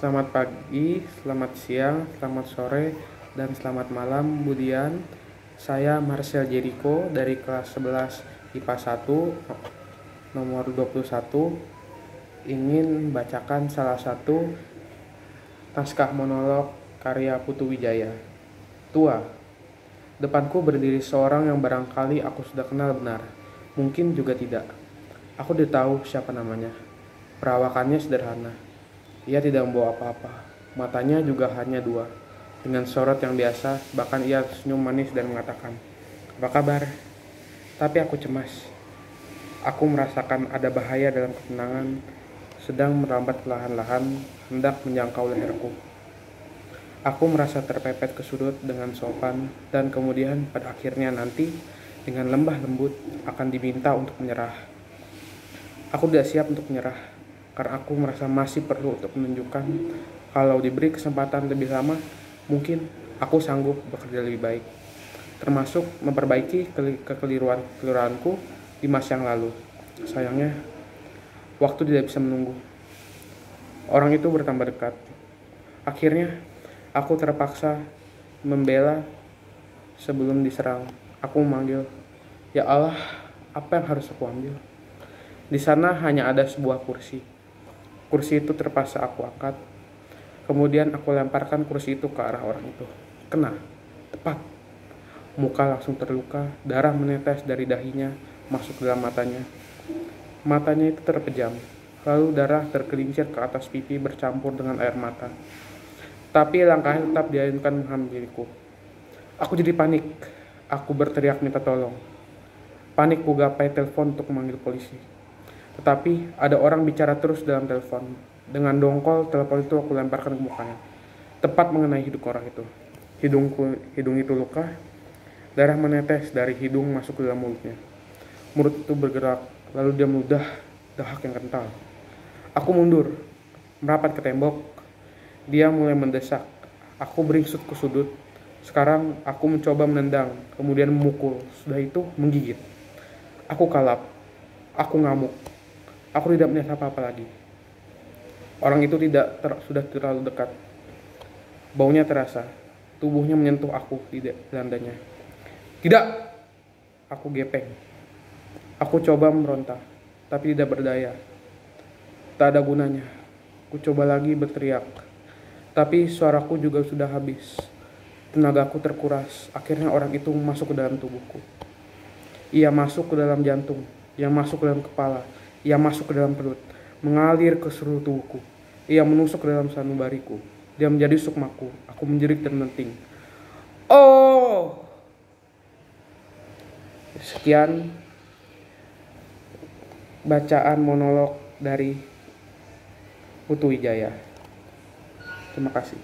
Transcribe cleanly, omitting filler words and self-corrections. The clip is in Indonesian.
Selamat pagi, selamat siang, selamat sore, dan selamat malam, Budian. Saya Marcel Jericho dari kelas 11 IPA 1, nomor 21, ingin bacakan salah satu naskah monolog karya Putu Wijaya. Tua. Depanku berdiri seorang yang barangkali aku sudah kenal benar. Mungkin juga tidak. Aku tidak tahu siapa namanya. Perawakannya sederhana. Ia tidak membawa apa-apa. Matanya juga hanya dua. Dengan sorot yang biasa, bahkan ia senyum manis dan mengatakan, "Apa kabar?" Tapi aku cemas. Aku merasakan ada bahaya dalam ketenangan sedang merambat perlahan-lahan hendak menjangkau leherku. Aku merasa terpepet ke sudut dengan sopan dan kemudian pada akhirnya nanti dengan lembah lembut akan diminta untuk menyerah. Aku tidak siap untuk menyerah karena aku merasa masih perlu untuk menunjukkan kalau diberi kesempatan lebih lama mungkin aku sanggup bekerja lebih baik, termasuk memperbaiki kekeliruanku di masa yang lalu. Sayangnya waktu tidak bisa menunggu. Orang itu bertambah dekat. Akhirnya aku terpaksa membela sebelum diserang. Aku memanggil, "Ya Allah, apa yang harus aku ambil?" Di sana hanya ada sebuah kursi. Kursi itu terpaksa aku angkat. Kemudian aku lemparkan kursi itu ke arah orang itu. Kena, tepat. Muka langsung terluka, darah menetes dari dahinya masuk dalam matanya. Matanya itu terpejam, lalu darah tergelincir ke atas pipi bercampur dengan air mata. Tapi langkahnya tetap diayunkan menghampiriku. Aku jadi panik. Aku berteriak minta tolong. Panik ku gapai telepon untuk memanggil polisi. Tetapi ada orang bicara terus dalam telepon. Dengan dongkol, telepon itu aku lemparkan ke mukanya. Tepat mengenai hidung orang itu. Hidung itu luka. Darah menetes dari hidung masuk ke dalam mulutnya. Mulut itu bergerak, lalu dia meludah dahak yang kental. Aku mundur, merapat ke tembok. Dia mulai mendesak. Aku beringsut ke sudut. Sekarang aku mencoba menendang, kemudian memukul. Sudah itu menggigit. Aku kalap. Aku ngamuk. Aku tidak melihat apa-apa lagi. Orang itu sudah terlalu dekat. Baunya terasa. Tubuhnya menyentuh aku di landanya. Tidak! Aku gepeng. Aku coba meronta, tapi tidak berdaya. Tak ada gunanya. Aku coba lagi berteriak. Tapi suaraku juga sudah habis. Tenagaku terkuras. Akhirnya orang itu masuk ke dalam tubuhku. Ia masuk ke dalam jantung. Ia masuk ke dalam kepala. Ia masuk ke dalam perut. Mengalir ke seluruh tubuhku. Ia menusuk ke dalam sanubariku. Dia menjadi sukmaku. Aku menjerit dan menting. Oh! Sekian bacaan monolog dari Putu Wijaya. Terima kasih.